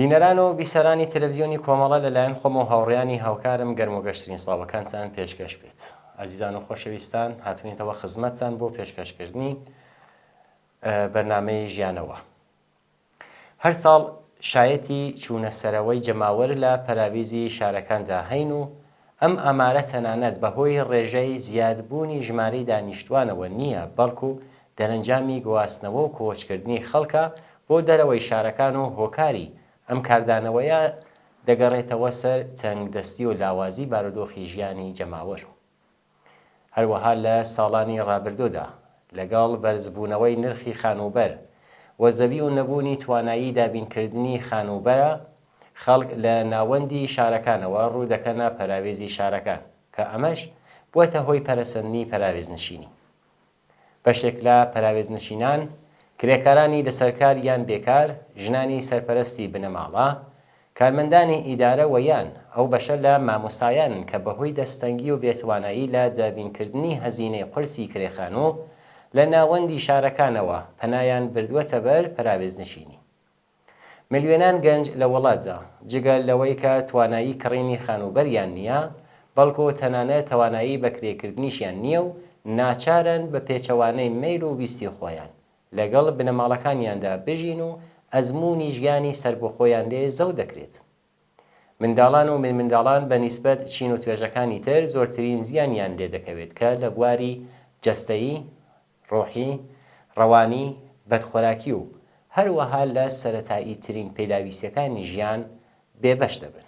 بینەران و بیسەرانی تەلەڤیزیۆنی کۆمەڵە لەلایەن خۆم و هاوڕێیانی هاوکارم گەرم و گەشترین سڵاوەکانتان پێشکەش بێت. عەزیزان و خۆشەویستان، هاتوونیتەوە خزمەتتان بۆ پێشکەشکردنی بەرنامەی ژیانەوە. هەر ساڵ شایەتی چوونە سەرەوەی جەماوەر لە پەراویزی شارەکاندا هەین و ئەم ئامارە تەنانەت بەهۆی ڕێژەی زیادبوونی ژمارەی دانیشتوانەوە نییە، بەڵکو دەرەنجامی گواستنەوە و کۆچکردنی خەڵکە بۆ دەرەوەی شارەکان و هۆکاری ئەم کاردانەوەیە دەگەڕێتەوە سەر تەنگدەستی و لاوازی بارودۆخی ژیانی جەماوەر. هەروەها لە ساڵانی ڕابردوودا لەگەڵ بەرزبوونەوەی نرخی خانوبەر وەزەبی و نەبوونی توانایی دابینکردنی خانوبەرە، خەڵک لە ناوەندی شارەکانەوە ڕوو دەکەنە پەراوێزی شارەکان کە ئەمەش بووەتە هۆی پەرەسەندنی پەراوێزنشینی. بەشێک لە پەراوێزنشینان کرێکارانی لەسەرکار یان بێکار، ژنانی سەرپەرستی بنەماڵە، کارمەندانی ئیدارە و یان ئەو بەشە لە مامۆستایانن کە بەهۆی دەستەنگی و بێتوانایی لە دابینکردنی هەزینەی قورسی کرێخان و لە ناوەندی شارەکانەوە پەنایان بردووەتە بەر پەراوێزنشینی. ملیۆنان گەنج لە وڵاتدا جگەل لەوەی کە توانایی کڕینی خانوبەریان نییە، بەڵکو تەنانەت توانایی بەکرێکردنیشیان نییە و ناچارن بە پێچەوانەی میل و ویستی خۆیان لەگەڵ بنەماڵەکانیاندا بژین و ئەزموونی ژیانی سەربەخۆیان لێ زەو دەکرێت. منداڵان و منداڵان بە نیسبەت چین و توێژەکانی تر زۆرترین زیانیان لێ دەکەوێت کە لە بواری جەستەیی، ڕۆحی، ڕەوانی، بەدخۆراکی و هەروەها لە سەرەتایی ترین پێداویستیەکانی ژیان بێبەش دەبن.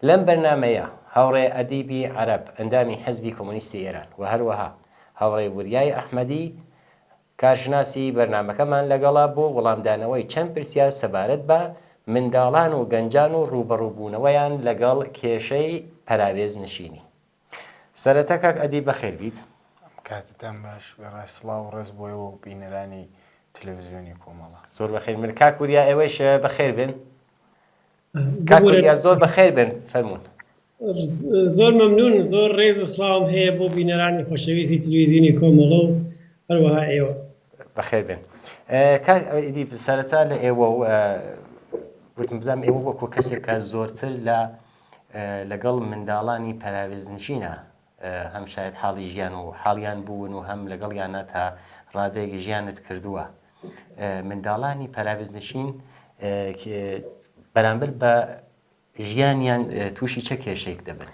لەم بەرنامەیە هاوڕێ ئەدیبی عەرەب ئەندامی حەزبی کۆمۆنیستی ئێران و هەروەها هاوڕێ وریای ئەحمەدی کارشناسی بەرنامەکەمان لەگەڵا بۆ وەڵامدانەوەی چەند پرسیار سەبارەت بە منداڵان و گەنجان و ڕوبەڕووبوونەوەیان لەگەڵ کێشەی پەراوێزنشینی. سەرەتا کاک ئەدیب بەخێر بیت. کاتتان باش، بەڕای سڵاو و ڕێز بۆیەوە و بینەرانی تەلەڤیزیۆنی کۆمەڵە. زۆر بەخێر. من کاک وریا ئێوەش بەخێر بن. کاک وریا زۆر بەخێر بن، فەرموون. زۆر مەمنون، زۆر ڕێز و سڵاوم هەیە بۆ بینەرانی خۆشەویستی تەلەڤیزیۆنی کۆمەڵە و هەروەها ئێوە. بەخێر بن. کاک ئەدیب سەرەتا لە ئێوە و وتم بزانم ئێوە وەکو کەسێک کە زۆرتر لەگەڵ منداڵانی پەراوێزنشینە هەم شاید حاڵی ژیان و حاڵیان بوون و هەم لەگەڵیانە تا ڕادەیەکی ژیانت کردووە. منداڵانی پەراوێزنشین بەرامبەر بە ژیانیان تووشی چه کێشەیەک دەبن؟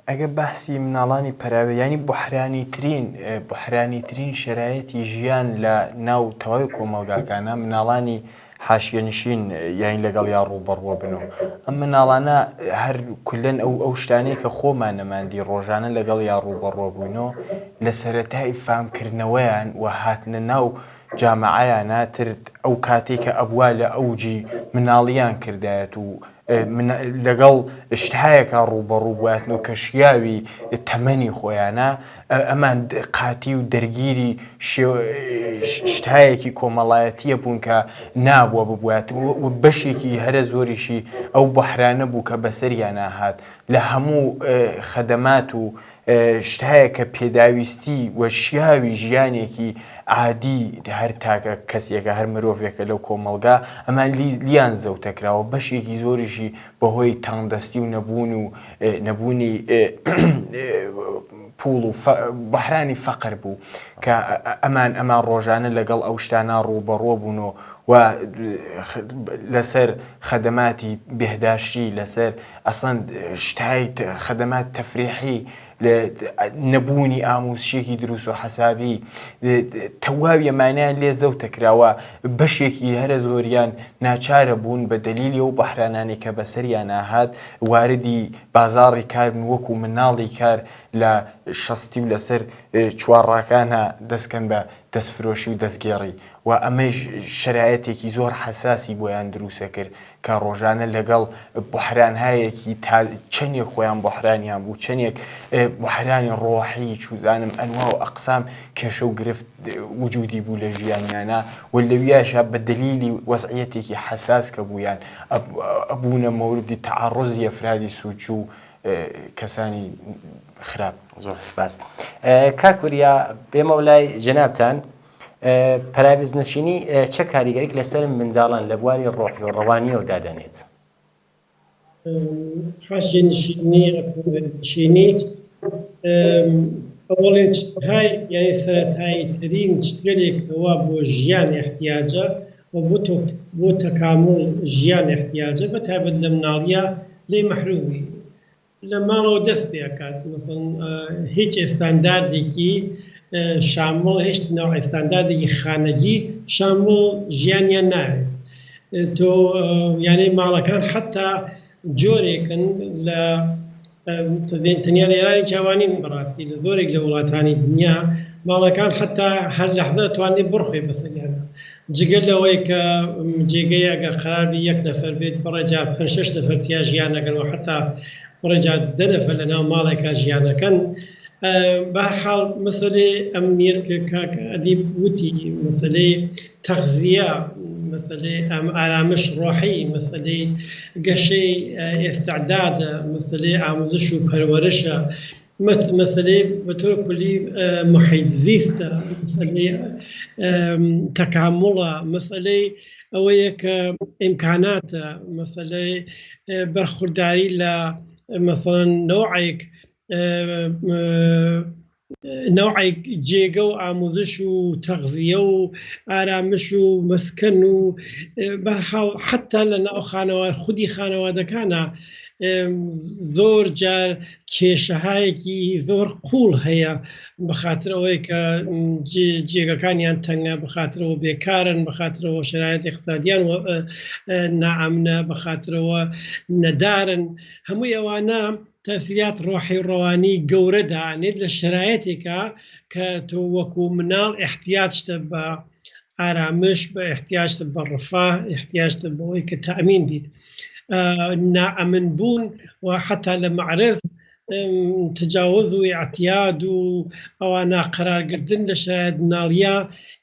ئەگە باسی مناڵانی پەراوێ ینی بحرانی ترین شرایەتی ژیان لە ناو تەواوی کۆمەلگاکانە مناڵانی حاشیەنشین یان لەگەڵ یا ڕووبەڕوە بنەوە. ئەم مناڵانە هەر کولەن ئەو شتانەیە کە خۆمان نەماندی ڕۆژانە لەگەڵ یا ڕووبەڕوە بووینەوە لە سەرەتای فامکردنەوەیان و هاتنە ناو جامعەیانە تر ئەو کاتێک کە ئەبوا لە ئەوجی مناڵیان کردایەت و لەگەڵ شتهایەکە ڕووبەڕوو بوواتنەوە کە شیاوی تەمەنی خۆیانە، ئەمان قاتی و دەرگیری شتهایەکی کۆمەڵایەتیە بوون کە نابووە ببوات و بەشێکی هەرە زۆریشی ئەو بەحرانە بوو کە بەسەریانە هات لە هەموو خەدەمات و شتهایە کە پێداویستی و شیاوی ژیانێکی عادی هەر تاکە کەسێکە هەر مرۆڤێکە لەو کۆمەلگا ئەمان لیان زەوتەکراوە. بەشێکی زۆریشی بەهۆی تەنگدەستی و نەبوونی پوڵ و بەحرانی فەقر بوو کە ئەمان ڕۆژانە لەگەڵ ئەو شتانە ڕووبەڕوە بوونەوە و لەسەر خەدەماتی بێهداشتی، لەسەر ئەسڵەن شتای خەدەمات تەفریحی، نەبوونی ئامۆزشێکی دروست و حەسابی، تەواوی ئەمانیان لێ زەوتەکراوە. بەشێکی هەرە زۆریان ناچارە بوون بە دەلیلی ئەو بەحرانانی کە بەسەریان هات واردی بازاڕی کار وەکو مناڵی کار لە شەستی و لەسەر چوارڕاکانە دەستکەن بە دەستفرۆشی و دەستگێڕی و ئەمەش شرایەتێکی زۆر حەساسی بۆیان دروستە کرد کە ڕۆژانە لەگەڵ بحرانهایەکی چەندێک خۆیان بحرانیان بوو، چەندێک بحرانی ڕۆحی چوزانم ئەنوا و ئەقسام کێشە و گرفت وجودی بوو لە ژیانیانە و لەویاشە بە دلیلی وەزعیەتێکی حەساس کە بوویان ئەبوونە مەوردی تەعەڕوزی ئەفرادی سووچوو کەسانی خراپ. زۆر سپاس. کاک وریا بێمە لای جەنابتان پراویزنشینی چه کاریگەریک لەسەر منداڵان لە بواری ڕۆحی و ڕەوانیەوە دادەنێت؟ حاشیێنشینی ئەوڵێن های یعنی سەرەتایی ترین شتێکەوە بۆ ژیان احتیاجە و بۆ تەکامل ژیان احتیاجە بە تایبەت لە مناڵیە لێ مەحرومی لە ماڵەوە دەست پێکات هیچ ئێستانداردێکی شامل هیچ ناو ئێستانداردێکی خانەگی شامل ژیانیان ناوێت تۆ یعنی ماڵەکان حتا جۆرێکن لە تەنیا لە ئێرانی چاوانین بەڕاستی لە زۆرێک لە وڵاتانی دنیا ماڵەکان حتا هەر لەحظە توانێت بڕخوێ بەسەریانە جگەر لەوەی کە جێگەی ئەگەر قەراربی یەک نەفەر بێت بەڕێجا 5-6 نەفەر تیا ژیانەکەنەوە حتا بەڕێجا 10 نەفەر لەناو ماڵێکە ژیانەکەن بەهەرحاڵ مەسەلەی ئەمنیەت کاک ئەدیب وتی مەسەلەی تەغزیە مەسەلەی ئارامش ڕۆحی مەسەلەی گەشەی ئێستعدادە مەسەلەی ئامۆزش و پەروەرشە مەسەلەی بەطور کولی محیط زیستە مەسەلەی تەکامڵە مەسەلەی ئەوەیە کە ئیمکاناتە مەسەلەی بەرخورداری لە مەسەڵەن نەوعێک جێگە و ئامۆزش و تەغزیە و ئارامش و مەسکەن و بەهەرحاڵ حتا لە ناو خودی خانەوادەکانە زۆر جار کێشەهایەکی زۆر قوڵ هەیە بەخاتر ئەوەی کە جێگەکانیان تەنگە بەخاترەوە بێکارن بەخاترەوە شرایەت اقتصادیان نائەمنە بەخاترەوە نەدارن هەمووی ئەوانە تەسیرات ڕۆحی و ڕەوانی گەورە دانێت لە شرایەتێکە کە تۆ وەکو مناڵ احتیاجتە بە ئارامش بە احتیاجتە بە ڕەفاه احتیاجتە بەوەی کە تەئمین بیت نائەمن بوون و حتا لە معرض تجاوز و اعتیاد و ئەوانە قەرارگرتن لە شرایەت مناڵیە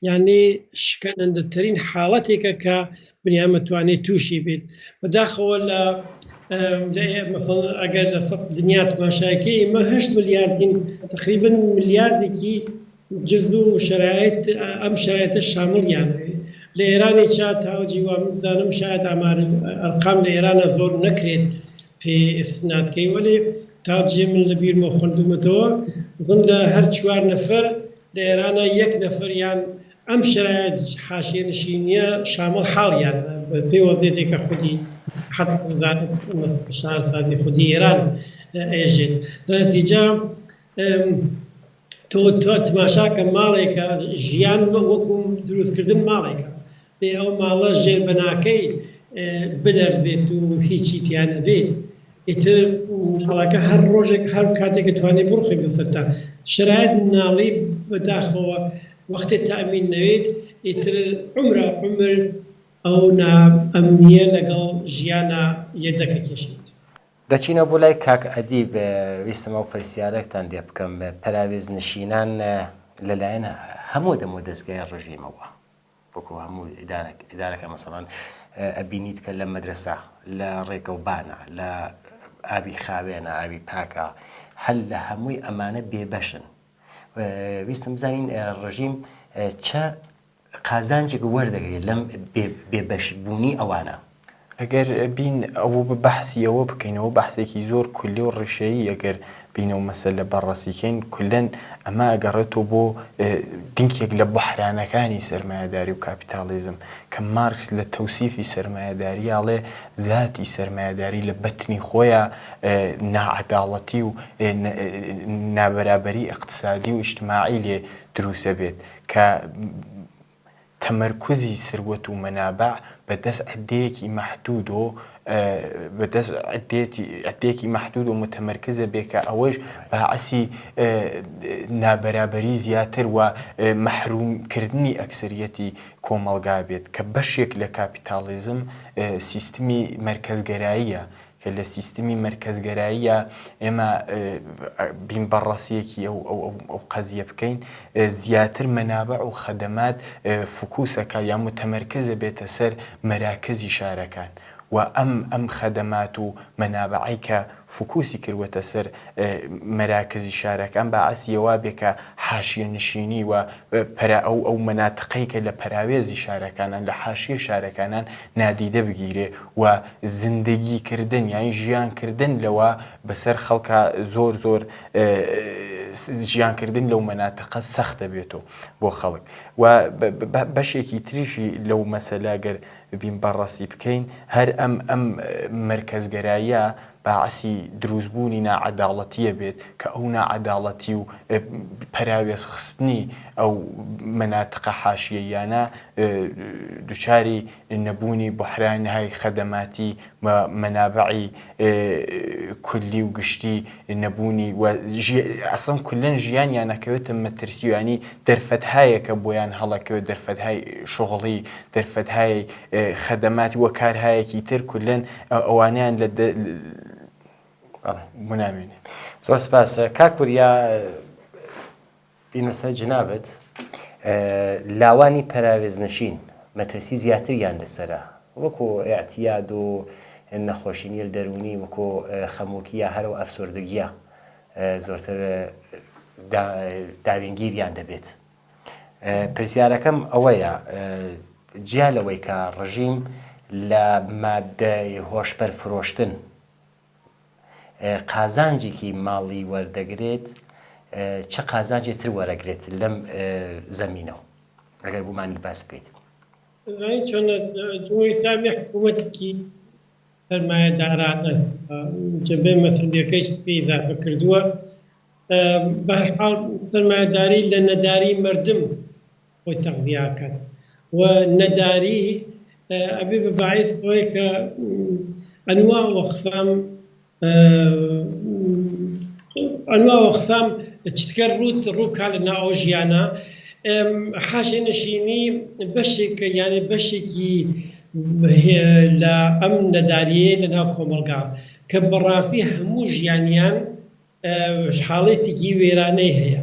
یعنی شکەنەندەترین حاڵەتێکە کە بنیامە توانێت تووشی بێت بەداخەوە لە ئەگەر لە سەد دنیا تماشاکەی ئێمە 8 ملیاردین تقریبا ملیاردێکی جز و شرایط ئەم شرایطە شامڵیانەوێت لە ئێرانێکا تاوەجی وام بزانم شاید ئەرقام لە ئێرانە زۆر نەکرێت پێ ئستنادکەی وەلێ تاجێ من لە بیرمە خوندومەتەوە زم لە هەر 4 نەفەر لە ئێرانە 1 نەفەریان ئەم شرایط حاشیێنشینیە شامل حاڵیان پێی وەزێتێکە خودی حتی وزارت شارسازی خودی ئێران ئێژێت لە نەتیجە تۆ تماشاکە ماڵێکە ژیان وەکو دروستکردن ماڵێکە لێ ئەو ماڵە ژێربەناکەی بلەرزێت و هیچی تیانە بێت ئیتر هەڵەکە هەر ڕۆژێک هەر کاتێکە توانێت بڕخی بەسەرتا شرایط مناڵی بەداخەوە وەختێ تەئمین نەوێت ئیتر عمر ئەو نائەمنیە لەگەڵ ژیانە یەکدەکە کێشێت. دەچینە بۆ لای کاک ئەدیب ویستمە و پرسیارێکتان لێ بکەم پەراویزنشینان لەلایەن هەموو دەمە دەستگای ڕژیمەوە وەکو هەموو ئیدارەکە مەسەڵەن ئەبینیت کە لە مەدرسە لە ڕێکەوبانە لە ئاوی خاوێنە ئاوی پاکە هەل لە هەمووی ئەمانە بێبەشن ویستم بزانین ڕژیم چە قازانجێک وەردەگرێت لەم بێبەشبوونی ئەوانە ئەگەر بین ئەوە بە بەحسیەوە بکەینەوە بەحسێکی زۆر کولی و ڕێشەیی ئەگەر بینەوە مەسەلە بەڕاستیکەین کولەن ئەمە ئەگەڕێتەوە بۆ دینکێک لە بەحرانەکانی سەرمایهداری و کاپیتالیزم کە مارکس لە تەوسیفی سەرمایهداری ئاڵێ ذاتی سەرمایهداری لە بەتنی خۆیان ناعەداڵەتی و نابەرابەری اقتصادی و ئیجتیماعی لێ دروسە بێت کە تەمەرکوزی سروەت و مەنابع بەدەست عدەیەکی مەحدود و بەدەست عدەیەکی مەحدود و متەمەرکزە بێ کە ئەوەش باعەسی نابەرابەری زیاتر و مەحرومکردنی ئەکسەریەتی کۆمەڵگا بێت کە بەشێک لە کاپیتالیزم سیستمی مەرکەزگەراییە کە لە سیستمی مەرکەزگەراییە ئێمە بین بەڕاستیەکی ئەو قەزیە بکەین زیاتر مەنابع و خەدەمات فوکوسەکە یا متەمەرکزە بێتە سەر مەراکزی شارەکان و ئەم خەدەمات و مەنابعی کە فکوسی کردوەتە سەر مەراکزی شارەکان باعەسیەوە بێ کە حاشیە نشینی و ئەو مەناتقەی کە لە پەراوێزی شارەکانان لە حاشیە شارەکانان نادیدە بگیرێ و زندگیکردن یانی ژیانکردن لەوە بەسەر خەڵکە زۆر ژیانکردن لەو مەناتقە سەختە بێتەوە بۆ خەڵک و بەشێکی تریشی لەو مەسەلا گەر بین بەڕاستی بکەین هەر ئەم مرکزگەراییە باعەسی دروستبوونی ناعەداڵەتیە بێت کە ئەو ناعەداڵەتی و پەراوێز خستنی ئەو مەناتقە حاشیەیانە دووچاری نەبوونی بوحرانهای خەدەماتی مەنابعی کولی و گشتی نەبوونی و ئەسڵەن کولەن ژیانیان نەکەوێتە مەترسیوانی دەرفەتهایەکە بۆیان هەڵەکەوێت دەرفەتهای شغڵی دەرفەتهای خەدەماتی وە کارهایەکی تر کولەن ئەوانیان لە منامێنێ. زۆر سپاس کاکوریا بینەسە جنابەت لاوانی پەراوێزنشین مەترسی زیاتریان لەسەرە وەکو ئاعتیاد و نەخۆشینی دەرونی وەکو خەمۆکیە هەرەوە ئەفسۆردگیە زۆرتر داوینگیریان دەبێت. پرسیارەکەم ئەوەیە جیا لەوەی کە ڕژیم لە مادەی هۆشبەر فرۆشتن قازانجێکی ماڵی وەردەگرێت چه قازانجێ تر وەرەگرێت لەم زەمینەوە ئەگەر بوومانی باس بکەیت. چۆن جمهوری ئیسلامی حکوومەتێکی سەرمایەدارانە جەبێ مەسئولەکەیش پێی ئیزافە کردووە بەهەرحاڵ سەرمایەداری لە نەداری مردم خۆی تەغذیە کات و نەداری ئەبێ بە باعث ئەوەی کە ئەنواع وەخسام چتکە ڕووکا لە ناو ژیانە حاشیە نشینی بەشێکە یعنی بەشێکی لە ئەم نەداریە لە ناو کۆمەلگا کە بەڕاستی هەموو ژیانیان حاڵەتێکی وێرانەی هەیە.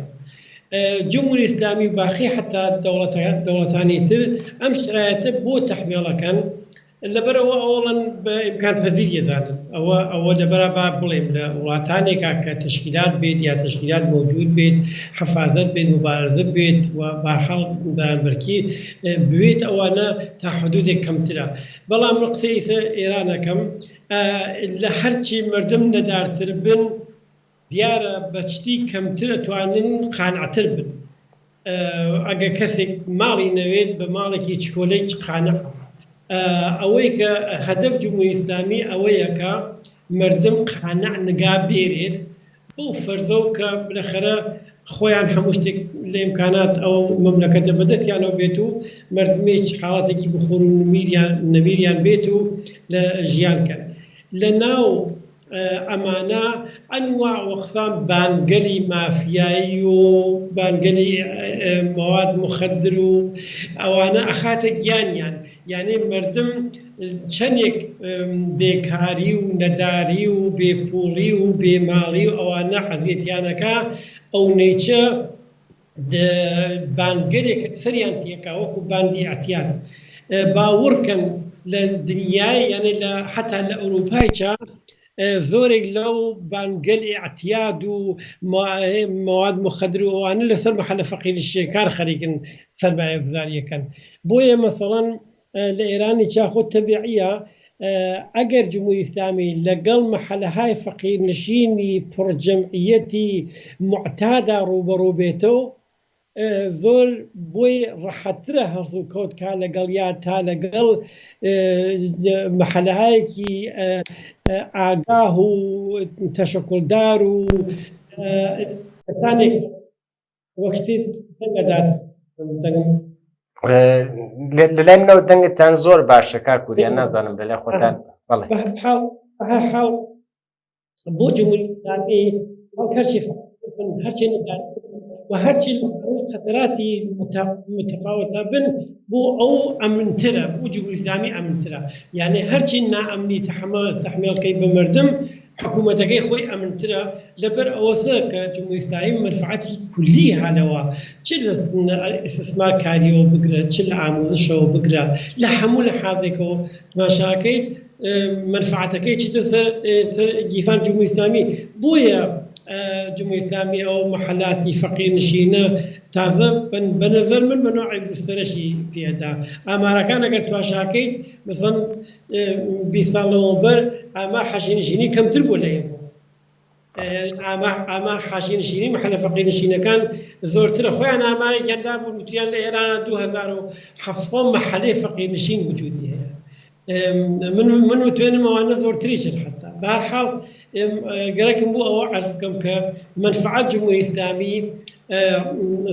جمهوری ئیسلامی باقی حتا دەوڵەتانی تر ئەم شرایەتە بۆ تەحمیڵەکەن لەبەرەوە ئەوڵەن بە ئیمکان پەزیر ێزانن ئەوە لەبەرە با بڵێم لە وڵاتانێکا کە تەشکیلات بێت یا تەشکیلات موجود بێت حەفاظەت بێت مبارزە بێت و بەحاڵ بەرامبەرکی بوێت ئەوانە تا حدودێک کەمترە. بەڵام قسەی ئێرانەکەم لە هەرچی مردم نەدارتر بن دیارە بەچتی کەمتر ئەتوانن قانعتر بن. ئەگە کەسێک ماڵی نەوێت بە ماڵێکی چکۆلەی قانع ئەوەی کە هەدەف جمهوری ئیسلامی ئەوەیە کە مردم قانع نگا بێرێت بۆ فەرزە کە بالاخره خۆیان هەموو شتێک لە ئیمکانات ئەو مەملەکەتە بەدەستیانەوە بێت و مردمێک حاڵەتێکی بخۆر و نەمیریان بێت و لە ژیانکەن. لە ناو ئەمانە ئەنواع وەقسام بانگەلی مافیایی و بانگەلی مواد مخدر و ئەوانە ئەخاتە گیانیان یعنی مردم چەندێک بێکاری و نەداری و بێپوڵی و بێماڵی و ئەوانە حەزیەتیانەکە ئەو نەیچە بانگەرێکت سەریان تێکا وەکو باندی ئەتیاد باوەڕکەن لە دنیای یعنی حتا لە ئەوروپای چا زۆرێک لەو بانگەلی ئەتیاد و مواد مخدر و ئەوانە لەسەر مەحەلە فەقیری شێکار خەریکن سەرمایە گوزاریەکەن. بۆیە مەسەڵەن لە ئێرانی چاخۆ تەبیعیە ئەگەر جمهوری ئیسلامی لەگەڵ مەحەلەهای فەقیر نشینی پڕجەمعیەتی معتادا ڕوبەڕوو بێتەوە زۆر بۆی ڕەحەتترە هەڵسو کەوتکا لەگەڵ یا تا لەگەڵ مەحەلەهایەکی ئاگاه و تەشەکڵدار و کەسانێک وەختی دەنگەدات. لەلای منەوە دەنگتان زۆر باشە کاکوریان نازانم لەلای خۆتان بەڵێ هەرحاڵ بۆ جمهوری ئیسلامی هەرچی و هەرچی خەتەراتی متفاوتە بن بۆ ئەو ئەمنترە بۆ جمهوری ئیسلامی ئەمنترە یعنی هەرچی نائەمنی تەحمیڵکەی بە مردم حکوومەتەکەی خۆی ئەمنترە لەبەر ئەوەسە کە جمهوری ئیسلامی منفعەتی کولی هەلەوە چ لە ئیستثمارکاریەوە بگرە چ لە ئامۆزشەوە بگرە لە هەموو لە حازێکەوە ماشاکەیت منفعەتەکەی چیتە سەر گیفان جمهوری ئیسلامی بۆیە جمهوری ئیسلامی ئەو محەلاتی فەقیر نشینە تازە بە نەزەر من بە نوعی گوسترەشی پێدا ئامارەکان ئەگەر تواشاکەیت مەسەڵەن 20 ساڵ لەوەبەر ئامار حەشینشینی کەمتر بوو لە ئێمە ئامار حاشینشینی محەلە فەقیرنشینەکان زۆرترە خۆیان ئامارێکیاندا بوو وتیان لە ئێرانە 2700 محەلەی فەقیرنشین وجودی هەیە من وتوێنم ئەوانە زۆرتریشن حتا بەهەرحاڵ گەرەکم بوو ئەوە عەرز بکەم کە منفعەت جمهوری ئیسلامی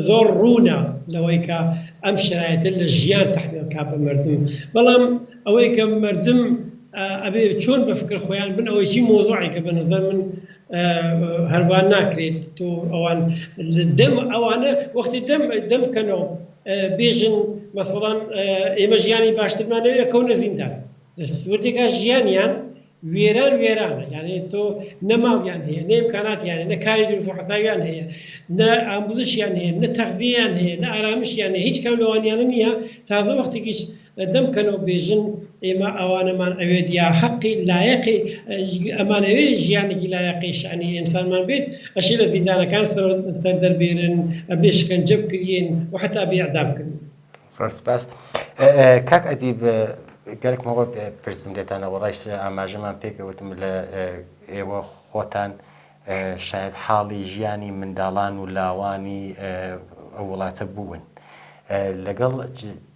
زۆر ڕوونە لەوەی کە ئەم شرایەتە لە ژیان تەحمیل کا بە مردم بەڵام ئەوەی کە مردم ئەبێ چۆن بە فکر خۆیان بن ئەوەی چی مۆزوعی کە بە نەزەر من هەروان ناکرێت تۆ ئەوان دەم ئەوانە وەختی دەم بکەنەوە بێژن مەسەڵەن ئێمە ژیانی باشترمانەوێ کەونە زیندان لە سوورتێکا ژیانیان وێرانە یعنی تۆ نەماڵیان هەیە نە ئیمکاناتیان هەیە نە کاری دروست و حسابیان هەیە نە ئاموزشیان هەیە نە تەغزیەیان هەیە نە ئارامشیان هەیە هیچ کەم لەوانیانە نییە تازە وەختێکیش دەم بکەنەوە بێژن ئێمە ئەوانەمان ئەوێت یا حەقی لایەقی ئەمانەوێ ژیانێکی لایەقی شانی ئینسانمان بێت ئەشی لە زیندانەکان سەر دەربێرن ئەبێ شکنجە بکرێن و حتا بێ ئەعدام بکرێن. سپاس کاک ئەدیب گەلێکمەوە پرسم لێتانەوە ڕایش ئاماژەمان پێکەوتم لە ئێوە خۆتان شاید حاڵی ژیانی منداڵان و لاوانی ئەو وڵاتە بوون لەگەڵ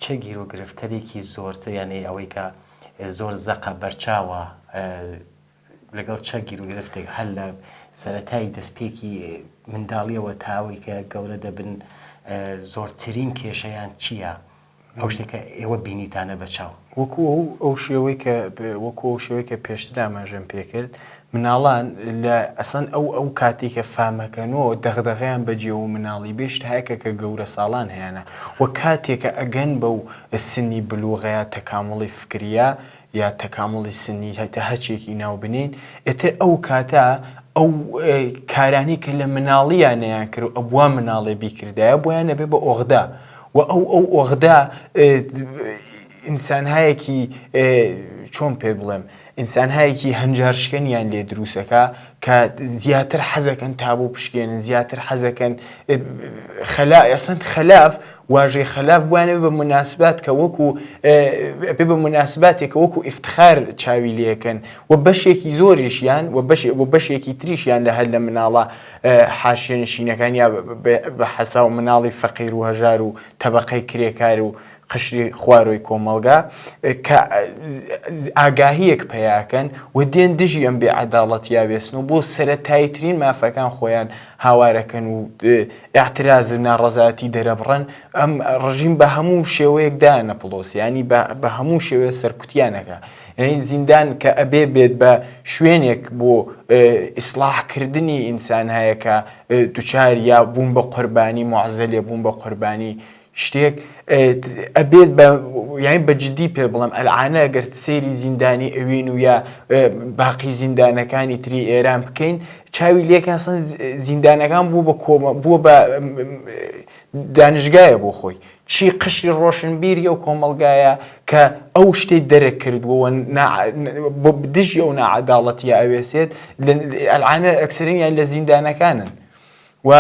چه گیر و گرفتەرێکی زۆرتر یعنی ئەوەی کە زۆر زەقە بەرچاوە لەگەڵ چه گیر و گرفتێک هەل لە سەرەتای دەستپێکی منداڵیەوە تاوەی کە گەورە دەبن زۆرترین کێشەیان چییە؟ ئەو شتێکە ئێوە بینیتانە بەچاو وەکو ئەو شێوەی کە پێشتر ئاماژەم پێکرد مناڵان لە ئەسەن ئەو کاتێککە فامەکەنەوە دەغدەغیان بەجێ و مناڵی بێشت هەیەکە کە گەورە ساڵان هەیەە وە کاتێکە ئەگەن بەو سنی بلوغەیە تەکامڵی فکریە یا تەکامڵی سنی هەچێکی ناو بنین ئێتر ئەو کاتە ئەو کارانی کە لە مناڵیانیان کرد و ئەبوا مناڵێ بیکردایە بۆیان نەبێ بە ئۆغدا و ئەو ئۆغدا ئینسانهایەکی چۆن پێ بڵێم ئینسانهایەکی هەنجارشکەنیان لێ دروستەکە کە زیاتر حەزەکەن تا بۆ پشکێنن زیاتر حەزەکەن ئەسەن خەلاف واژەی خەلاف بوانێ بە مناسبات کە وەکو بێ بە مناسباتێکە وەکو ئیفتخار چاوی لێکەن و بەشێکی زۆریشیان و بەشێکی تریشیان لە هەر لە مناڵە حاشیێنشینەکان یا بە حەسا و مناڵی فەقیر و هەژار و تەبەقەی کرێکار و قشری خواروی کۆمەلگا کە ئاگاهیەک پەیاکەن و دێن دژی ئەم بێعەداڵەتیا بێسن و بۆ سەرەتاییترین مافەکان خۆیان هاوارەکەن و ئاعتراز ناڕەزایەتی دەرەبڕن ئەم ڕژیم بە هەموو شێوەیەک دایانە پڵۆسیانی بە هەموو شێوەیە سەرکوتیانەکە یعنی زیندان کە ئەبێ بێت بە شوێنێک بۆ ئیسلاحکردنی ئینسان هەیە کە دووچار یا بوون بە قوربانی معزەلێ بوون بە قوربانی شتێک ئەبێت یانی بەجددی پێ بڵم ئەلعانە ئەگەر سێری زیندانی ئەوین و یا باقی زیندانەکانی تری ئێران بکەین چاوی لێکان زیندانەکان بووە بە دانشگایە بۆ خۆی چی قشری ڕۆشنبیری و کۆمەلگایە کە ئەو شتێک دەرەکردبووە بۆ دژی ئەو ناعەداڵەتیە ئەوێسێت ئەلعانە ئەکسەرینیان لە زیندانەکانن و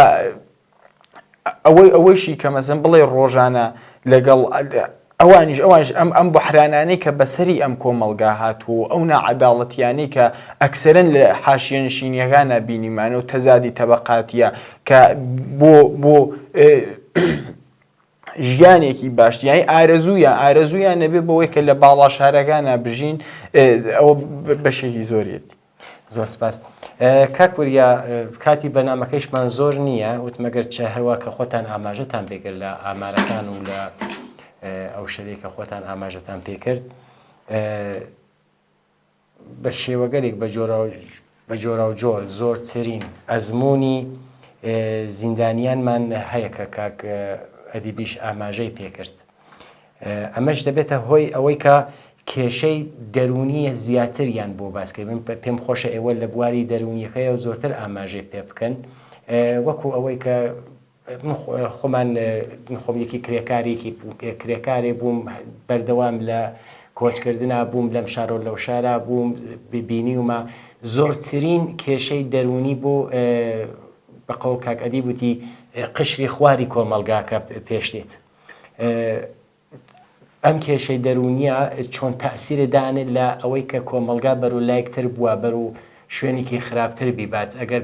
ئەوەیشی کە مەزم بڵێ ڕۆژانە لەگەڵ ئەوانیش ئەم بەحرانانەی کە بەسەری ئەم کۆمەلگا هاتووە ئەو ناعەداڵەتیانەی کە ئەکسەرەن لە حاشیێنشینیەکانە بینیمانە و تەزادی تەبەقاتیە کە بۆ ژیانێکی باشتیانی ئارەزویان نەبێ بەوەی کە لە باڵا شارەکانە بژین ئەوە بەشێکی زۆریەتی. زۆر سپاس کاکوریا کاتی بەنامەکەیشمان زۆر نییە وتمەگەر چه هەروە کە خۆتان ئاماژەتان پێکرد لە ئامارەکان و لە ئەو شەرێک کە خۆتان ئاماژەتان پێکرد بە شێوەگەرێک بە جۆرە و جۆر زۆرترین ئەزمموی زیندانیانمان هەیە کە کاک ئەدیبیش ئاماژەی پێکرد ئەمەش دەبێتە هۆی ئەوەی کە کێشەی دەرونیە زیاتریان بۆ باسکردن پێم خۆشە ئێوە لە بواری دەرونیەکەیەوە زۆرتر ئاماژەی پێ بکەن وەکو ئەوەی کە خۆمان خۆم یەکی کرێکارێکی کرێکارێ بووم بەردەوام لە کۆچکردنا بووم لەم شارۆ لەو شارە بووم ببینیومە زۆرترین کێشەی دەرونی بۆ بەقەو کاک ئەدی وتی قشری خواری کۆمەلگاکە پێشێت ئەم کێشەی دەرونیە چۆن تەئسیرەدانێت لە ئەوەی کە کۆمەلگا بەرو لایەکتر بووە بەرو شوێنێکی خراپتر بیبات ئەگەر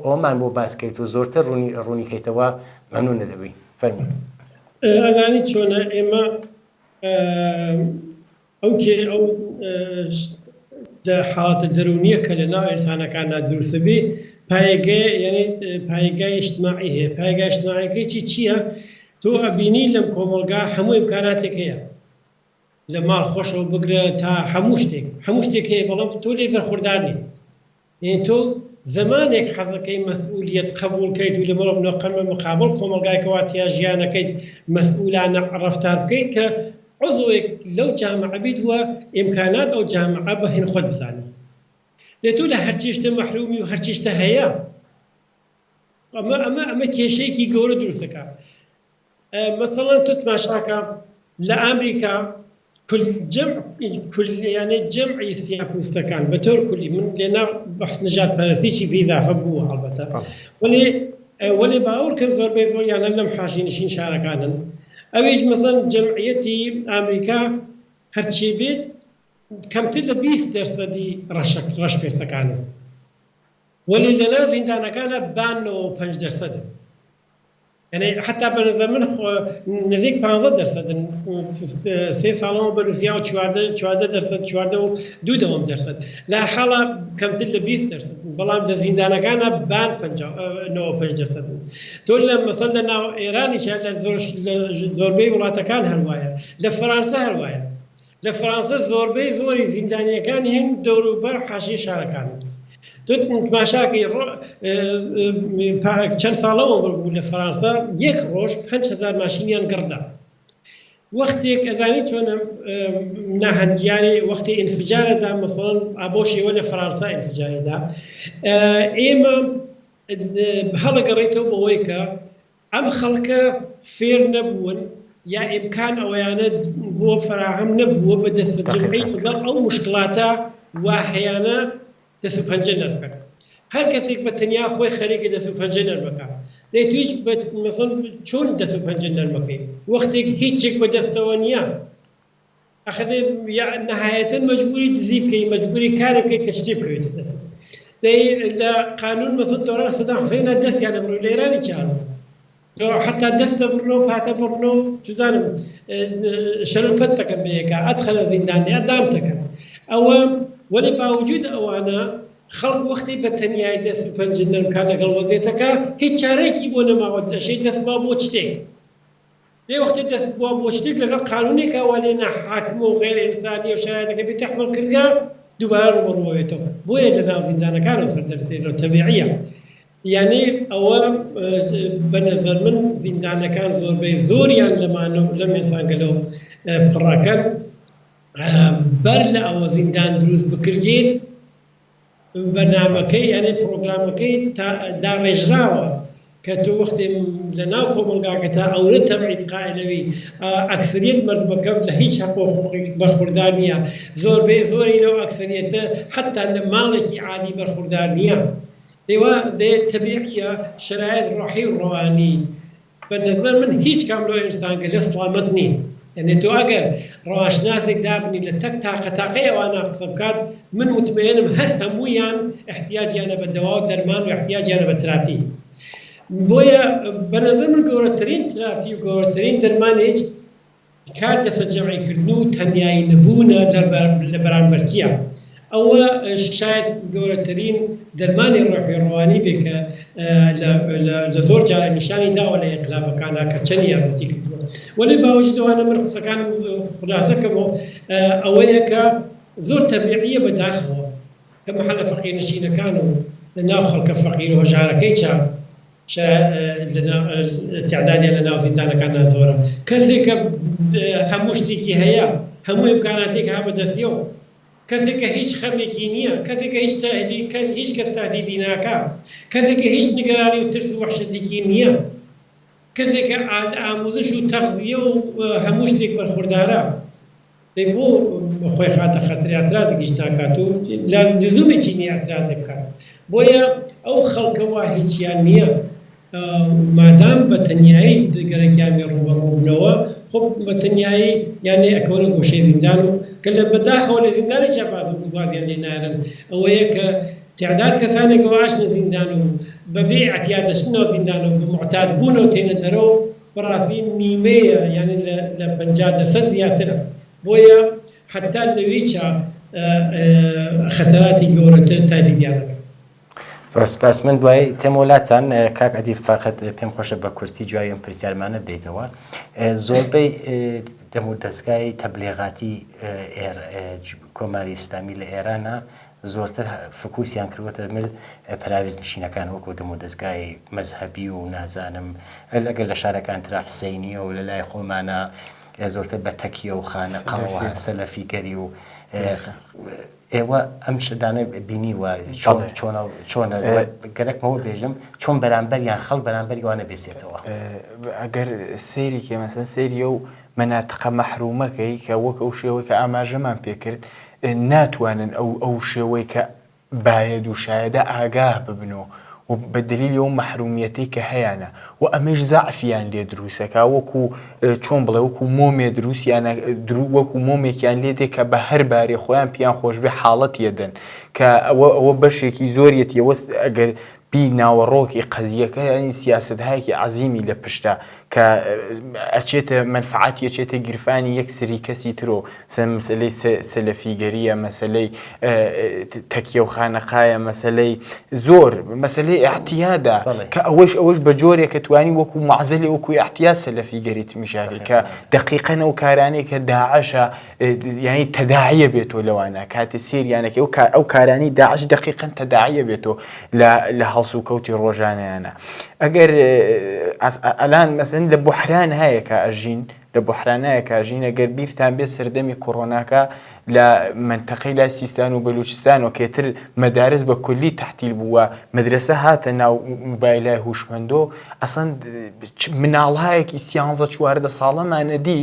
ئەومان بۆ باسکەیت و زۆرتر ڕوونیکەیتەوە مەمنون دەبی فەرموو ئەزانی چۆنە ئێمە ئەو حاڵەتە دەرونیە کە لە ناو ئینسانەکانە دروستە بێ پایگای اجتماعی هەیە پایگای اجتماعیەکەی چییە تۆ ئەبینی لەم کۆمەلگا هەموو ئیمکاناتێک هەیە لە ماڵ خۆشەوە بگرە تا هەموو شتێک هەیە بەڵام تۆ لێ بەرخوردار نیت یعنی تۆ زمانێک حەزەکەی مەسئولیت قبولکەیت و لە مقابل مقابل کۆمەلگایەکەوە تیا ژیانەکەیت مەسئولانە ڕەفتار بکەیت کە عضوێک لەو جامعە بیت وە ئیمکانات ئەو جامعە بەهێن خۆت بزانیت لێ تۆ لە هەرچی شتە مەحرومی و هەرچی شتە هەیە ئەمە کێشەیەکی گەورە دروستەکە مثلا تۆ تماشاکە لە ئەمریکا يعني جمعی سیاپوستەکان بە تۆر کولی من لێنا بەحس نژاد پەرستیی بێزافە بووە هەڵبەتە وەلێ باوەڕکە زۆربەی زۆریانە لەم حاشینشین شارەکانن ئەویش مەسەن جەمعیەتی ئەمریکا هەرچی بێت کەمتر لە 20% ڕەشپێستەکانن وەلی لەناو زیندانەکانە بانەوە 5%. يعني حتى بنظر من نزيك 15% 3 ساڵەوە بە رووسیا و 14% 14.2% لە حاڵە کەمتر لە 20%. بەڵام لە زیندانەکانە بان 95%. تۆ لە مەسەڵ لە ناو ئێرانیشە لە زۆربەی وڵاتەکان هەروایە لە فەرانسا هەروایە لە فەرانسا زۆربەی زۆری زیندانیەکان هەن دەوروبەر حاشیە شارەکانن. تۆ تماشاکەی چەند ساڵەوە بوو لە فەرانسا یەک ڕۆژ 5,000 ماشینیان گڕدا وەختێک ئەزانی چۆنە ناهەندیانی وەختی ئینفجارەدا مەسەڵەن بۆ شێوە لە فەرانسا ئینفجارەدا ئێمە هەڵەگەڕێتەوە بەوەی کە ئەم خەڵکە فێر نەبوون یا ئیمکان ئەوەیانە بۆ فراهەم نەبووە بە دەستە جەمعی لەگەڵ ئەو مشکلاتە واهەیانە دەست و پەنجە نەربکە هەر کەسێک بە تەنیا خۆی خەریکە دەست و پەنجە نەربەکە دەی تویش مەسەڵ چۆن دەست و پەنجە نەرمەکەی وەختێک هیچێک بە دەستەوە نییە ئەخەدێ نەهایەتەن مەجبوری دزی بکەی مەجبوری کارێک بکەی کە شتێ بکەوێتە دەست دەی لە قانون مەسەڵ تۆڕە سەدام حوسێنە دەستیانە بڕۆ لە ئێرانی چاوە حتى دەستە بڕنەوە پاتە بڕنەوە توزانم شەرپەت دەکەن بەیەکە ئەدخەلە زیندانیا دام دەکەن ئەوە ولی باوجود ئەوانە خەڵک وەختی بە تەنیای دەست و پەنجە نەرمکە لەگەڵ وەزیێتەکە هیچ چارەیەکی بۆ نەماوە دەشەی دەست بۆ شتێک لێ وەختی دەست بۆ شتێک لەگەڵ قانونێکە وا لێ نەحاکم و غێر ئینسانی و شرایطەکە بێ تەحمل کردیا دووبارە ڕوبەڕوەوێتەوە بۆیە لە ناو زیندانەکانەوە سەردەرتێنەوە تەبیعیە یعنی ئەوە بە نەزەر من زیندانەکان زۆربەی زۆریان لەم ئینسانگەلەوە پڕەکەن بەر لە ئەوە زیندان دروست بکردیت بەرنامەکەی یعنی پرۆگرامەکەی داڕێژراوە کە تۆ وەختی لە ناو کۆمەلگاکە تا ئەوە تەبعید قائلەوی ئەکسریت مردمەکە لە هیچ حقوقی بەرخوردار نییە زۆربەی زۆری لەو ئەکسریەتە حتا لە ماڵێکی عادی بەرخوردار نییە دەیوا تەبیعیە شرایط ڕۆحی و ڕەوانی بە نەزەر من هیچ کام لەو ئینسانگە لە سڵامەت نییە يعني تو ئەگەر ڕۆژناسێک دابنی لە تەک تاقەتاقی ئەوانە قسە بکات من متمێنم هەر هەموویان احتیاجیانە بە دەوا و دەرمان و احتیاجیانە بە تراپی بۆیە بە نەزەر من گەورەترین تراپی و گەورەترین دەرمانێک کار دەستە جەمعیکردن و تەنیایی نەبوونە لە بەرامبەرتیە ئەوە شاید گەورەترین دەرمانی ڕۆحی ڕەوانی بێ کە لە زۆر جارە نیشانی داوە لە ئینقلابەکانە کە چەند یارمەتی کردووە وەلی باوەجودەوانە من قسەکانم خولاسەکەمەوە ئەوەیە کە زۆر تەبیعیە بەداخەوە کە مەحەلە فەقیرنشینەکان و لە ناو خەڵکە فەقیر و هەژارەکەی چاو تعدادیان لە ناو زیندانەکانە زۆرە کەسێک کە هەموو شتێکی هەیە هەموو ئیمکاناتێک ها بەدەستیەوە کەسێکە هیچ خەمێکی نییە کەسێکە هیچ کەس تهدیدی ناکات کەسێکە هیچ نیگەرانی و ترس و وەحشەتێکی نییە کەسێکە ئاموزش و تەغزیە و هەموو شتێک بەرخوردارە بۆ خۆی خاتە خەتەری ئەترازێکیش ناکات و لزومێکی نییە ئەترازێ بکات بۆیە ئەو خەڵکەوە هیچیان نییە مادام بە تەنیایی گەرەکیانی ڕوبەڕووبنەوە خۆ بە تەنیایی یانێ ئەکەونە گۆشەی زیندان و کە لە بەداخەوە لە زیندانی بازیان لێ نارن ئەوەیە کە تعداد کەسانێکەوە ئاشنە زیندان و بەبێ ئەتیاد دەچنەوە زیندان و معتاد بوونەوە تێنە دەرەوە بەڕاستی نیمەیە یعنی لە 50% زیاترە بۆیە حتا لەوێچە خەتەراتی گەورەتر تایبیانەکە. زۆر سپاس. من دوای تێم وڵاتان کاک ئەدیب فاقەت پێم خۆشە بە کورتی جوای ئەم پرسیارمانە بدەیتەوە. زۆربەی دەم و دەستگای تەبلیغاتی کۆماری ئیسلامی لە ئێرانە زۆرتر فکوسیان کردوەتە مل پراویزنشینەکان وەکو دەم و دەستگای مەزهەبی و نازانم لەگەڵ لە شارەکان ترا حسەینیە و لە لای خۆمانە زۆرتر بە تەکیە و خانەقاوە سەلەفیگەری و ئێوە ئەم شدانە بینی وە چۆنە گەرەکمەوە بێژم چۆن بەرامبەریان خەڵ بەرامبەری وانە بێسێتەوە. ئەگەر سێری کێ مەسەن سێریە و مەناتقە مەحرومەکەی کە وەک ئەو شێوەی کە ئاماژەمان پێکرد ناتوانن ئەو شێوەی کە باید و شایدە ئاگاه ببنەوە و بە دلیلی ئەو مەحرومیەتی کە هەیەە و ئەمەش زعفیان لێ دروستەکە وەکو چۆن بڵێ وەکو مۆمێ دروستیان وەکو مۆمێکیان لێ دێ کە بە هەر بارێ خۆیان پیان خۆشبێ حاڵەت یەدەن کە ئەوە بەشێکی زۆریەتی ئەوە ئەگەر بی ناوەڕۆکی قەزیەکە ینی سیاسەتهایەکی عەزیمی لە پشتە کە ئەچێتە منفعاتی ئەچێتە گیرفانی یەک سری کەسی ترۆ مەسەلەی سەلەفیگەریە مەسەلەی تەکیە و خانەقایە مەسەلەی زۆر مەسەلەی ئەحتیادا کە ئەوەش بە جۆرێکە توانی وەکو معزەلی وەکو ئەحتیاد سەلەفیگەریت میشاری کە دقیقەن ئەو کارانەی کە داعشە یعنی تەداعیە بێتۆ لەوانە کاتێ سێریانەکە ئەو کارانی داعش دقیقەن تەداعیە بێتۆ لە هەڵس و کەوتی ڕۆژانەیانە. ئەگەر ئەلان مەسەن لە بوحران هەیە کە ئەژین لە بوحرانایە کاژین ئەگەر بیرتان بێت سەردەمی کۆڕۆناکە لە منتەقەی لای سیستان و بەلوچستان و کێتر مەدارس بە کولی تەحتیل بووە مەدرسە هاتە ناو موبایلای هوشمەندۆ ئەسەن مناڵهایەکی 13-14 ساڵەمانە دی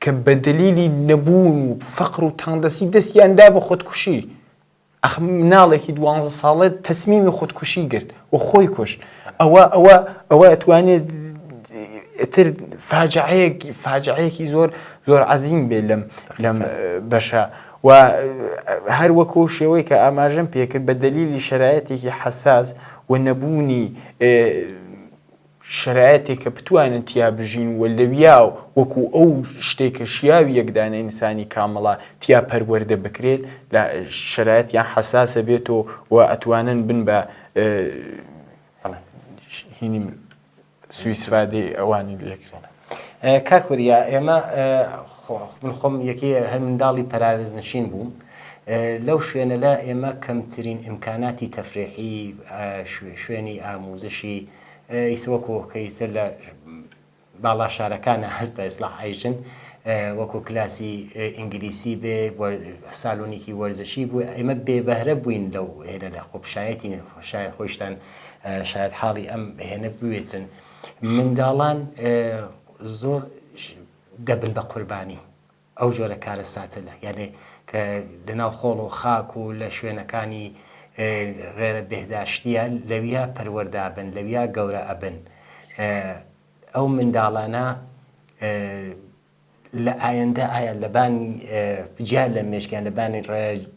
کە بە دلیلی نەبوون و فەقر و تەنگدەستی دەستیاندا بە خۆدکوشی مناڵێکی 12 ساڵە تەسمیمی خۆدکوشی گرت و خۆی کوشت. ئەوە ئەتوانێت تر فاجعەیەکی زۆر عەزیم بێ لەم بەشە و هەر وەکو شێوەی کە ئاماژەم پێکرد بە دلیلی شەرایەتێکی حەساس و نەبوونی شەرایەتێک کە بتوانن تیا بژین و لەویا وەکو ئەو شتێکە شیاوی یەکدانە ئینسانی کامەڵە تیا پەروەردە بکرێت لە شەرایەت یان حەساسە بێتەوە و ئەتوانن بن بە هینی سویسفادی ئەوانی لێکرێن. کاکووریا ئێمە من خۆم یەکی هەر منداڵی پەراوێزنشین بووم لەو شوێنە لە ئێمە کەمترین ئیمکاناتی تەفریحی شوێنی ئاموزشی ئیسوەکو کەیسە لە باڵا شارەکانە هەست بە ئیسلاح ئایژن وەکو کلاسی ئینگلیسی بێ سالۆنیکی وەرزشی بوو ئێمە بێبەهرە بووین لەو هێرە لە خۆپشایەتی شاید خۆشتان شاید حاڵی ئەم هێنە بوێتن منداڵان زۆر دەبن بە قوربانی ئەو جۆرە کارە ساتەلە یعنی کە لەناو خۆڵ و خاک و لە شوێنەکانی غێرە بێهداشتیە لەویا پەروەردابن لەویا گەورە ئەبن ئەو منداڵانە لە ئایندە ئایا لەبانی جیا لە مێشکیان لەبانی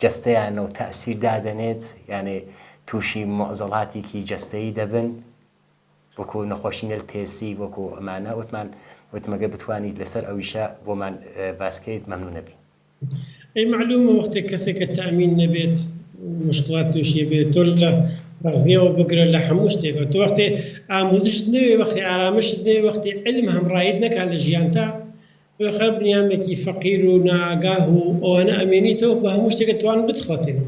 جەستەیانە و تەئسیر دادەنێت یعنی تووشی مۆزەڵاتێکی جەستەیی دەبن وەکو نەخۆشی نەلپێسی وەکو ئەمانە وتمەگە بتوانیت لەسەر ئەویشە بۆمان باسکەیت مەمنوو نەبی. ئەی معلومە وەختێک کەسێکە تەئمین نەبێت مشکلات تووشی بێت تۆ لە ڕزیەوە بگرە لە هەموو شتێکە تۆ وەختێ ئاموزشت نەوێ وەختی ئارامشت نەوێ وەختی علم هەمڕایت نەکات لە ژیانتا خەر بنیامێکی فەقیر و ناگاه و ئەوانە ئەمێنیتەوە بە هەموو شتێکە توان بتخۆتێن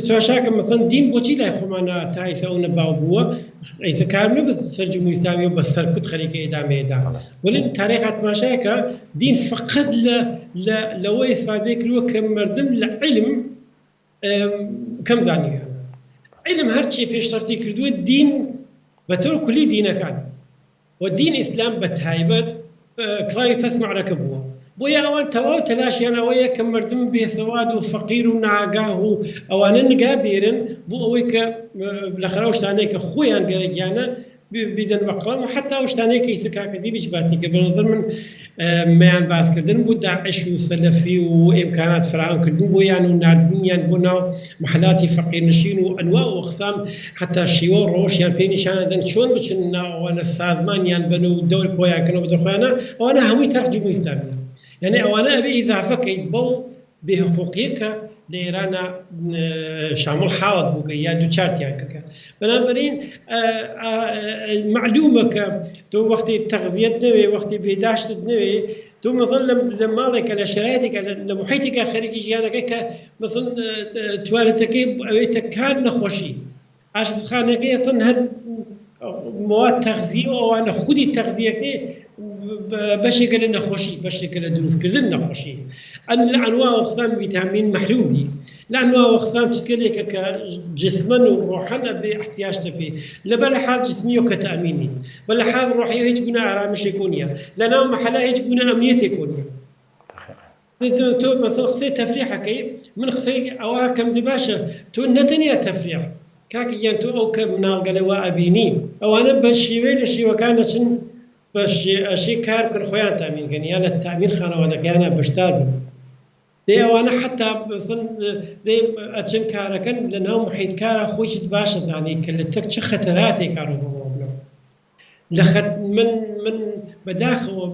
تواشاکە مەسەن دین بۆچی لای خۆمانە تا ئیسا ئەو نەباو بووە ئیسا کار نەبێت سەر جمهوری ئیسلامی و بە سەرکوت خەریکە ئێدامەیەدا وەلی تاریخ تماشایەکە دین فقط لەوەی ئیسفادەی کردووە کە مردم لە علم کەم زانیوە علم هەرچی پێشتەرتی کردووە دین بە تۆر کولی دینەکان و دین ئیسلام بە تایبەت کڵاوی پەس معرەکە بووە بۆیە ئەوان تەواو تەلاشیان ئەوەیە کە مردم بێسەواد و فەقیر و ناگاه و ئەوانە نگا بێرن بۆ ئەوەی کە لە خەرا شتانەیە کە خۆیان گەرەگیانە بیدەن بە قەڵەم و حتا ئەو شتانەیە کە ئیسکاکە دیبیش باسی کە بە نظر من مەیان باسکردن بۆ داعش و سەلەفی و ئیمکانات فراوانکردن بۆیان و نردبوونیان بۆ ناو محلاتی فەقیرنشین و ئەنواع و ئەقسام حتا شیوە و ڕۆژیان پێی نیشانەدەن چۆن بچن ناوانە سازمانیان بن و دەوری خۆیانکەنەوە بە دەخۆیانە ئەوانە هەمووی تەرک جمهوری ئیسلامی یعنی ئەوانە ئەبێ ئیزافەکەی بەو بێحقوقیەکە لە ئێرانە شامل حاڵت بووکە یا دووچارتیان کردکە بەنابەرین معلومە کە تۆ وەختی تەغزیەت نەوێ وەختی بێداشتت نەوێ تۆ مەزن لە ماڵێکە لە شرایطێکە لە محیتێکە خەریکی ژیانەکەی کە مەسن توالێتەکەی ئەوێتە کار نەخۆشی ئاشپزخانەکەی ئەسن هەر مواد تەغزیە و ئەوانە خودی تەغزیەکەی بەشێکە لە نەخۆشی بەشێکە لە دروستکردن نەخۆشی لە ئەنواع و ئەقسام ڤیتامین مەحرومی لە ئەنواع و ئەقسام چکلێکە کە جسمەن و ڕۆحەن ئەبێ احتیاجتە پێ لەبەر لەحاز جسمی و کە تەئەمینی بە لەحاز ڕۆحی هیچ گونە ئارامشێک نییە لەناو مەحەلا هیچ گونە ئەمنیەتێک نییە تۆ مەسەڵ قسەی تەفریحەکەی من قسەی ئەوە کەم دی باشە تۆ نەتەنیا تەفریح کاکە یان تۆ ئەو کە مناڵگەلەوە ئەبینی ئەوانە بە شێوەی لە شێوەکانە چن بەشی کار کرد خۆیان تامینکەن یان لە تامین خانەوادەکەیانە بەشدار بن دێ ئەوانە حتا ئەچەند کارەکەن لە ناو محیط کارە خۆیشت باشە زانی کە لە تەک چه خەتەراتێک کارۆبەوە من بەداخەوە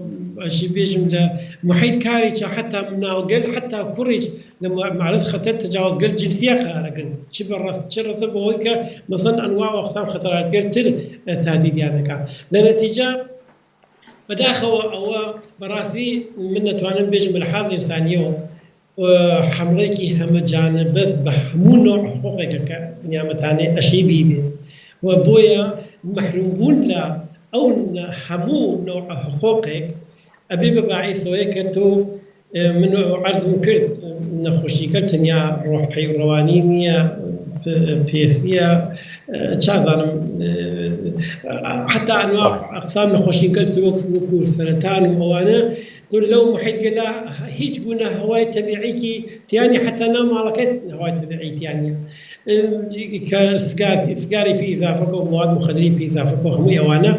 ئەشی بێژم لە محیط کارێکە حتا مناڵگەل حتا کوڕیش لە معرض خەتەر تجاوزگەر جنسیە قرارەکەن چ بەڕاست چ ڕەتە بەوەی کە مەسەن ئەنواع و ئەقسام خەتەراتگەرتر تادیدیانەکە لە نەتیجە بەداخەوە ئەوە بەڕاستی من نەتوانم بێژم بە لەحاز ئینسانیەوە حمڵێکی هەمە جانبەست بە هەموو نوع حقوقێکە کە نیامەتانێ ئەشی بیبێ و بۆیە مەحرومبوون لە ئەو هەموو نوع حقوقێک ئەبێ بە باعیسەوەی کە تۆ من عەرزم کرد نەخۆشیەکە تەنیا ڕۆحی و ڕەوانی نییە پێسیە چازانم حتا ئەنواع ئەقسام نەخۆشیەکە وەکو سەرەتان و ئەوانە تۆ لەو محیطگەلا هیچ گونە هەوای تەبیعیکی تیانی حتا ناو ماڵەکەت هەوای تەبیعی تیانە کە سگاری پێ ئیزافەکە و مواد مخدری پێ ئیزافەکە و هەمووی ئەوانە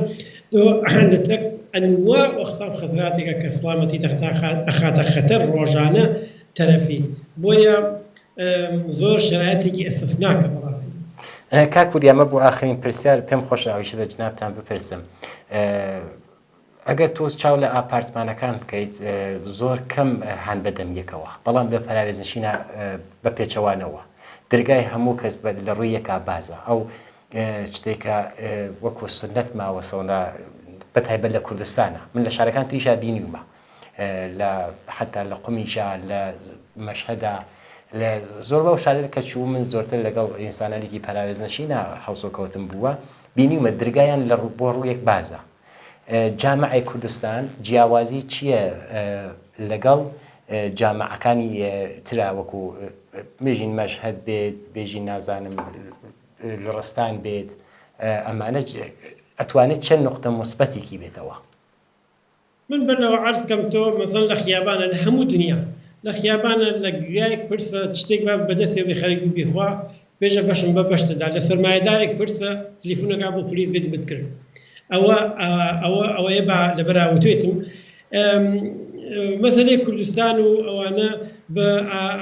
لە ئەنواع و ئەقسام خەتەراتێکە کە سڵامەتی ئەخاتە خەتەر ڕۆژانە تەرەفی بۆیە زۆر شرایەتێکی ئەسفناکە بەڕاستی کاکووری ئەمە بۆ ئاخرین پرسیار پێم خۆشە ئەویش لە جنابتان بپرسم ئەگەر تۆ چاو لە ئاپارتمانەکان بکەیت زۆر کەم هەن بەدەمیەکەوە بەڵام بە پەراوێزنشینە بە پێچەوانەوە دەرگای هەموو کەس لە ڕووی یەکا بازە ئەو شتێکە وەکو سنەت ماوەسەوە بەتایبەت لە کوردستانە من لە شارەکان تریشا بینیومە حتا لە قومیشا لە مەشهەدا لە زۆر بەو شارێک کە چوو من زۆرتر لەگەڵ ئینسانەرێکی پەراوێزنشینە هەڵسۆکەوتم بووە بینیومە دەرگایان لە بۆ ڕوویەک بازە جامعی کوردستان جیاوازی چییە لەگەڵ جامعەکانی ترا وەکو بێژین مەشهەد بێت بێژین نازانم لڕستان بێت ئەمانە ئەتوانێت چەند نقطە مثبەتێکی بێتەوە من بەرەوە عەرز کەم تۆ مەسەڵ لە خیابانە لە هەموو دنیا لە خیابانە لە گایەک پرسە شتێک با بەدەستێ بێ خەریک بێخوا پێشە بەشم بە بەشتەدا لە سەرمایەدارێک پرسە تەلیفۆنەکە بۆ پلیس بێت بتکرد ئەوەیە با لە بەراوتوێتم مەسەلەی کوردستان و ئەوانە بە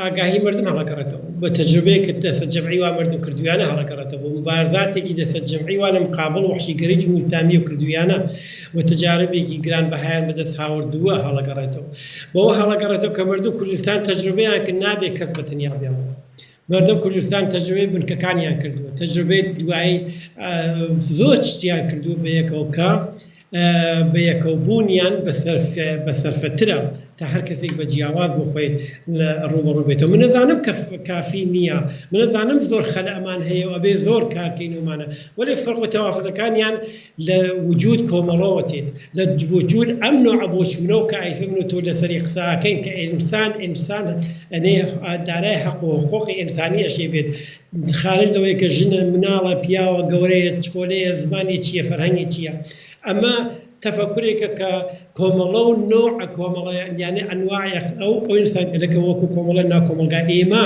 ئاگاهی مردم هەڵەکەڕێتەوە بە تەجربەیەک دەسەد جەمعی وا مردم کردویانە هەڵەکەڕێتەوە مبارزاتێکی دەسەد جەمعی وا لە مقابڵ وحشیگەری جمهوری ئیسلامی و کردویانە و تجاربێکی گران بەهایان بەدەست هاوردووە هەڵەکەڕێتەوە بەوە هەڵەکەڕێتەوە کە مردم کوردستان تەجربەیان کرد نابێت کەس بەتەنیا بێەوە مردم کوردستان تەجربەی بنکەکانیان کردووە تەجربەی دوایی زۆر شتیان کردووە بە یەکەوبوونیان بە سەرفەترە تا هەر کەسێک بە جیاواز بۆ خۆی ڕوبەڕوو بێتەوە من نەزانم کە کافی نییە من نەزانم زۆر خەلە ئەمان هەیە و ئەبێ زۆر کارکەین ومانە وەلی فەرق و تەوافەتەکانیان لە وجود کۆمەڵەوە تێت لە وجود ئەم نوع بۆچوونەوە کە ئایسەبن و تۆ لەسەری قساکەین کە ئینسان ئەنێ دارای حەق و حقوقی ئینسانی ئەشێ بێت خارج لەوەی کە ژنە مناڵە پیاوە گەورەیە چکۆلەیە زمانی چییە فەرهەنگی چییە ئەمە تفکرێکە کە کۆمەڵە و نوع کۆمەڵە یعنی ئەنواع ئەو ئینسان لەکە وەکو کۆمەڵە ناکۆمەلگا ئێمە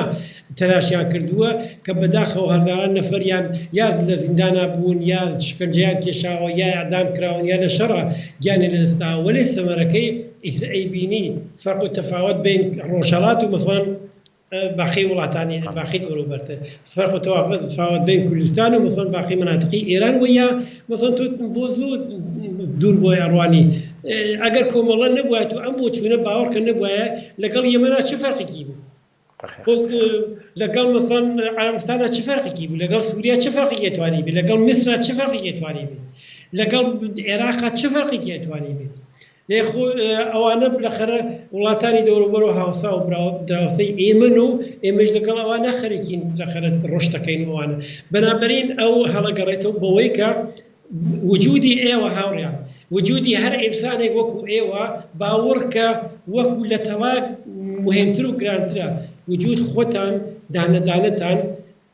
تەلاشیان کردووە کە بەداخەوە هەزاران نەفەریان یا لە زیندانا بوون یا شکنجەیان کێشاوە یا ئەعدام کراون یا لە شەڕە گیانی لەدەستاوە وەلێ سەمەرەکەی ئەیبینی فەرق و تەفاوت بین ڕۆژهەڵات و مەسەڵەن باقی وڵاتانی باقی ئەوروبەرتە فەرق و تەفاوت بین کوردستان و مەسەڵەن باقی مناطقی ئێران و یا مەسەڵەن تۆ بۆ زوو دوور بۆی ئەڕوانی ئەگەر کۆمەڵە نەبووە و ئەم بۆ چوونە باوەڕکە نەبووە لەگەڵ یەمەنا چه فەرقێکی بوو لەگەڵ مەسەڵەن عەرەبستانە چه فەرقێکی بوو لەگەڵ سووریا چه فەرقێکی توانی بێت لەگەڵ میسرا چه فەرقێکی توانی بێت لەگەڵ عێراقا چه فەرقێکی توانی بێت ئەوانە بالاخره وڵاتانی دەوروبەرەوە هاوسا و دراوسەی ئێمن و ئێمەش لەگەڵ ئەوانە خەریکین بالاخره ڕۆشتەکەین ئەوانە بەنابەرین ئەو هەڵەگەڕێتەوە بەوەی کە وجودی ئێوە هاوڕێیان وجودی هەر ئینسانێک وەکو ئێوە باوەڕکە وەکو لە تەواو مهمتر و گرانترە وجود خۆتان دانەدانەتان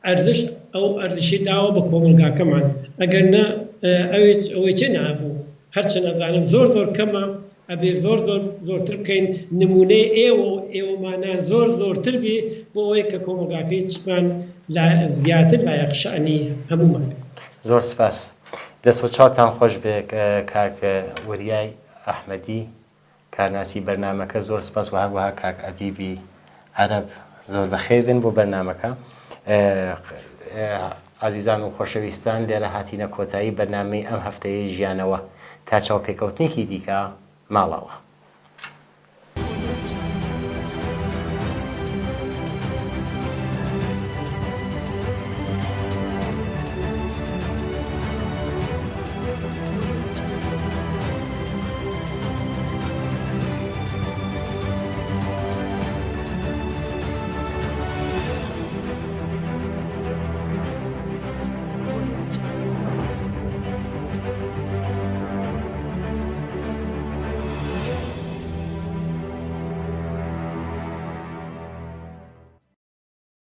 ئەرزش ئەو ئەرزشی داوە بە کۆمەلگاکەمان ئەگەر نە ئەوەی چه نابوو هەرچەند ئەزانم زۆر زۆر کەمە ئەبێ زۆر زۆرتر بکەین نمونەی ئێوە و ئێوەمانان زۆر زۆرتر بێ بۆ ئەوەی کە کۆمەلگاکەی چمان زیاتر لایەق شەئنی هەموومان زۆر سپاس دەست و چاوتان خۆش بێ کاک وریای ئەحمەدی کارناسی بەرنامەکە زۆر سپاس و هەروەها کاک ئەدیبی عەرەب زۆر بەخێر بن بۆ بەرنامەکە عزیزان و خۆشەویستان لێرە هاتینە کۆتایی بەرنامەی ئەم هەفتەیە ژیانەوە تا چاوپێکەوتنێکی دیکە ماڵەوە